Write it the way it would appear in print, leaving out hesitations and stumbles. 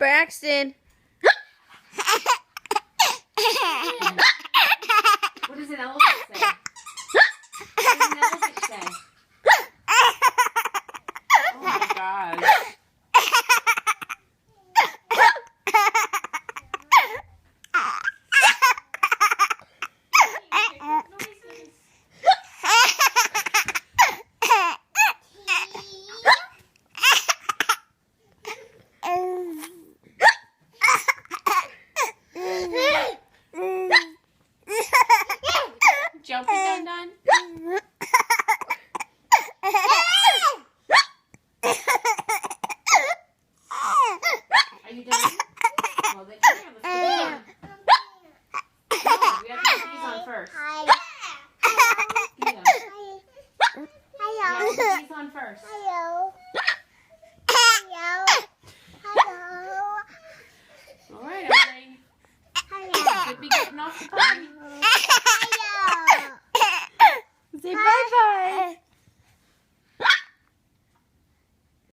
Braxton. What does an elephant say? What does an elephant say? Oh my God. Jumping, Dun Dun? Are you done? Well, then yeah, let's put these on. No, we have to put these on first. Yeah. Yeah, put these on first. All right, everybody. Should be getting off the potty.